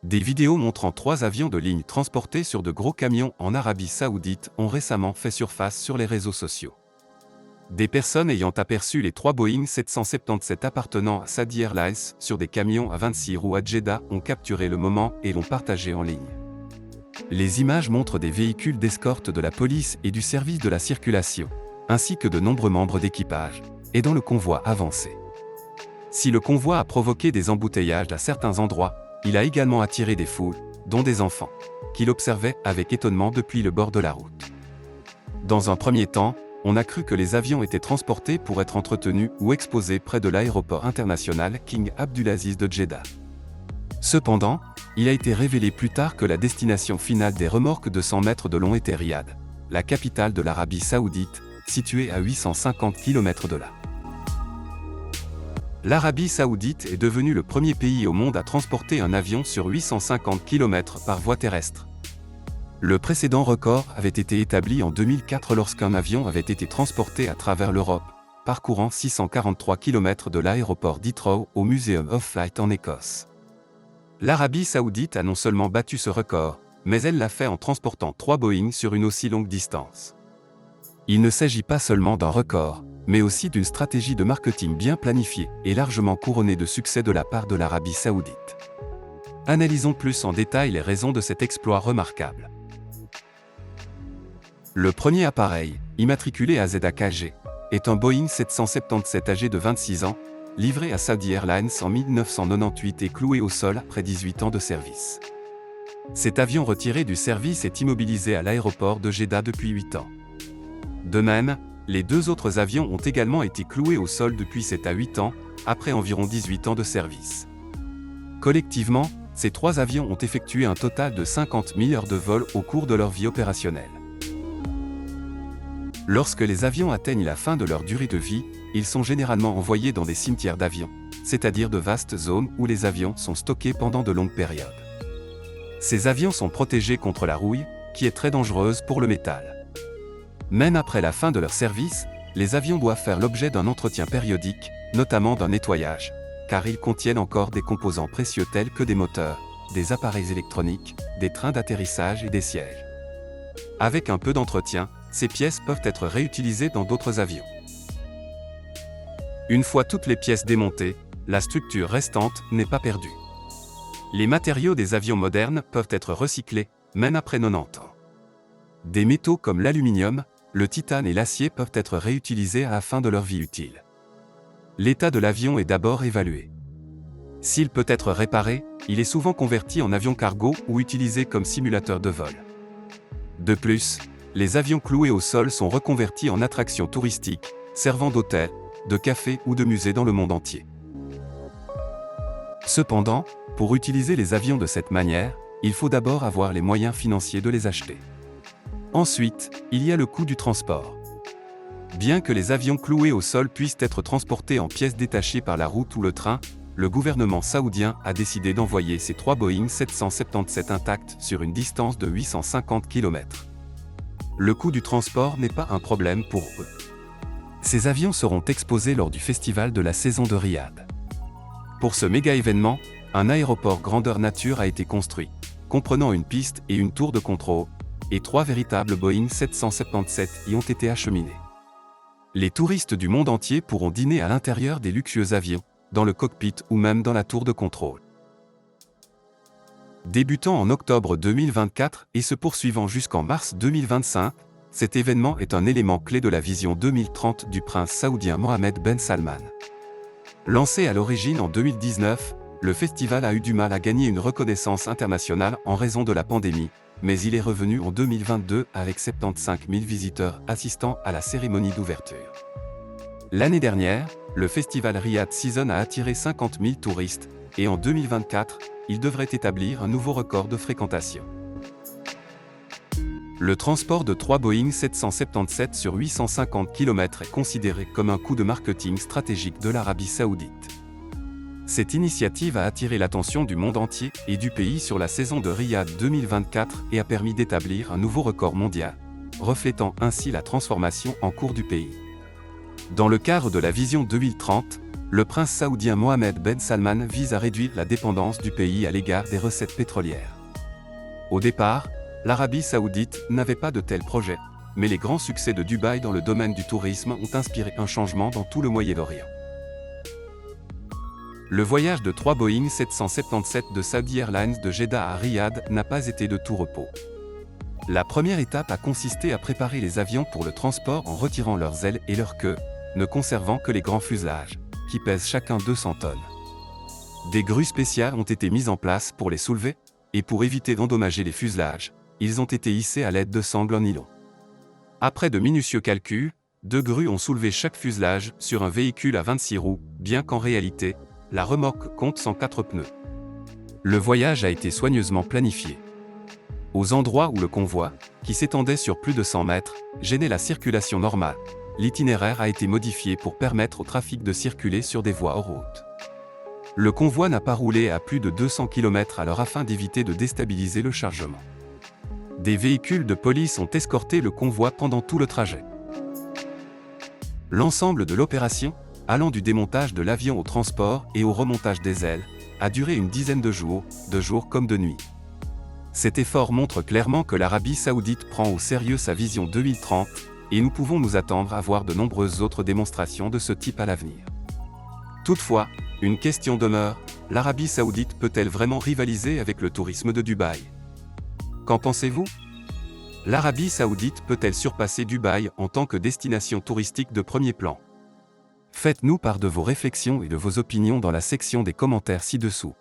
Des vidéos montrant 3 avions de ligne transportés sur de gros camions en Arabie Saoudite ont récemment fait surface sur les réseaux sociaux. Des personnes ayant aperçu les 3 Boeing 777 appartenant à Saudi Airlines sur des camions à 26 roues à Jeddah ont capturé le moment et l'ont partagé en ligne. Les images montrent des véhicules d'escorte de la police et du service de la circulation, ainsi que de nombreux membres d'équipage, aidant le convoi avancé. Si le convoi a provoqué des embouteillages à certains endroits, il a également attiré des foules, dont des enfants, qui l'observaient avec étonnement depuis le bord de la route. Dans un premier temps, on a cru que les avions étaient transportés pour être entretenus ou exposés près de l'aéroport international King Abdulaziz de Jeddah. Cependant, il a été révélé plus tard que la destination finale des remorques de 100 mètres de long était Riyad, la capitale de l'Arabie Saoudite, située à 850 km de là. L'Arabie Saoudite est devenue le premier pays au monde à transporter un avion sur 850 km par voie terrestre. Le précédent record avait été établi en 2004 lorsqu'un avion avait été transporté à travers l'Europe, parcourant 643 km de l'aéroport d'Heathrow au Museum of Flight en Écosse. L'Arabie Saoudite a non seulement battu ce record, mais elle l'a fait en transportant 3 Boeing sur une aussi longue distance. Il ne s'agit pas seulement d'un record, mais aussi d'une stratégie de marketing bien planifiée et largement couronnée de succès de la part de l'Arabie Saoudite. Analysons plus en détail les raisons de cet exploit remarquable. Le premier appareil, immatriculé à ZAKG, est un Boeing 777 âgé de 26 ans, livré à Saudi Airlines en 1998 et cloué au sol après 18 ans de service. Cet avion retiré du service est immobilisé à l'aéroport de Jeddah depuis 8 ans. De même, les 2 autres avions ont également été cloués au sol depuis 7 à 8 ans, après environ 18 ans de service. Collectivement, ces 3 avions ont effectué un total de 50 000 heures de vol au cours de leur vie opérationnelle. Lorsque les avions atteignent la fin de leur durée de vie, ils sont généralement envoyés dans des cimetières d'avions, c'est-à-dire de vastes zones où les avions sont stockés pendant de longues périodes. Ces avions sont protégés contre la rouille, qui est très dangereuse pour le métal. Même après la fin de leur service, les avions doivent faire l'objet d'un entretien périodique, notamment d'un nettoyage, car ils contiennent encore des composants précieux tels que des moteurs, des appareils électroniques, des trains d'atterrissage et des sièges. Avec un peu d'entretien, ces pièces peuvent être réutilisées dans d'autres avions. Une fois toutes les pièces démontées, la structure restante n'est pas perdue. Les matériaux des avions modernes peuvent être recyclés, même après 90 ans. Des métaux comme l'aluminium, le titane et l'acier peuvent être réutilisés à la fin de leur vie utile. L'état de l'avion est d'abord évalué. S'il peut être réparé, il est souvent converti en avion cargo ou utilisé comme simulateur de vol. De plus, les avions cloués au sol sont reconvertis en attractions touristiques, servant d'hôtel, de café ou de musée dans le monde entier. Cependant, pour utiliser les avions de cette manière, il faut d'abord avoir les moyens financiers de les acheter. Ensuite, il y a le coût du transport. Bien que les avions cloués au sol puissent être transportés en pièces détachées par la route ou le train, le gouvernement saoudien a décidé d'envoyer ces 3 Boeing 777 intacts sur une distance de 850 km. Le coût du transport n'est pas un problème pour eux. Ces avions seront exposés lors du festival de la saison de Riyad. Pour ce méga-événement, un aéroport grandeur nature a été construit, comprenant une piste et une tour de contrôle, et 3 véritables Boeing 777 y ont été acheminés. Les touristes du monde entier pourront dîner à l'intérieur des luxueux avions, dans le cockpit ou même dans la tour de contrôle. Débutant en octobre 2024 et se poursuivant jusqu'en mars 2025, cet événement est un élément clé de la vision 2030 du prince saoudien Mohammed Ben Salman. Lancé à l'origine en 2019, le festival a eu du mal à gagner une reconnaissance internationale en raison de la pandémie, mais il est revenu en 2022 avec 75 000 visiteurs assistant à la cérémonie d'ouverture. L'année dernière, le festival Riyad Season a attiré 50 000 touristes, et en 2024, il devrait établir un nouveau record de fréquentation. Le transport de 3 Boeing 777 sur 850 km est considéré comme un coup de marketing stratégique de l'Arabie Saoudite. Cette initiative a attiré l'attention du monde entier et du pays sur la saison de Riyad 2024 et a permis d'établir un nouveau record mondial, reflétant ainsi la transformation en cours du pays. Dans le cadre de la vision 2030, Le prince saoudien Mohammed Ben Salman vise à réduire la dépendance du pays à l'égard des recettes pétrolières. Au départ, l'Arabie saoudite n'avait pas de tel projet, mais les grands succès de Dubaï dans le domaine du tourisme ont inspiré un changement dans tout le Moyen-Orient. Le voyage de 3 Boeing 777 de Saudi Airlines de Jeddah à Riyad n'a pas été de tout repos. La première étape a consisté à préparer les avions pour le transport en retirant leurs ailes et leurs queues, ne conservant que les grands fuselages, qui pèsent chacun 200 tonnes. Des grues spéciales ont été mises en place pour les soulever, et pour éviter d'endommager les fuselages, ils ont été hissés à l'aide de sangles en nylon. Après de minutieux calculs, 2 grues ont soulevé chaque fuselage sur un véhicule à 26 roues, bien qu'en réalité, la remorque compte 104 pneus. Le voyage a été soigneusement planifié. Aux endroits où le convoi, qui s'étendait sur plus de 100 mètres, gênait la circulation normale, l'itinéraire a été modifié pour permettre au trafic de circuler sur des voies hors route. Le convoi n'a pas roulé à plus de 200 km/h afin d'éviter de déstabiliser le chargement. Des véhicules de police ont escorté le convoi pendant tout le trajet. L'ensemble de l'opération, allant du démontage de l'avion au transport et au remontage des ailes, a duré une dizaine de jours comme de nuit. Cet effort montre clairement que l'Arabie saoudite prend au sérieux sa vision 2030, et nous pouvons nous attendre à voir de nombreuses autres démonstrations de ce type à l'avenir. Toutefois, une question demeure, l'Arabie saoudite peut-elle vraiment rivaliser avec le tourisme de Dubaï? Qu'en pensez-vous? L'Arabie saoudite peut-elle surpasser Dubaï en tant que destination touristique de premier plan? Faites-nous part de vos réflexions et de vos opinions dans la section des commentaires ci-dessous.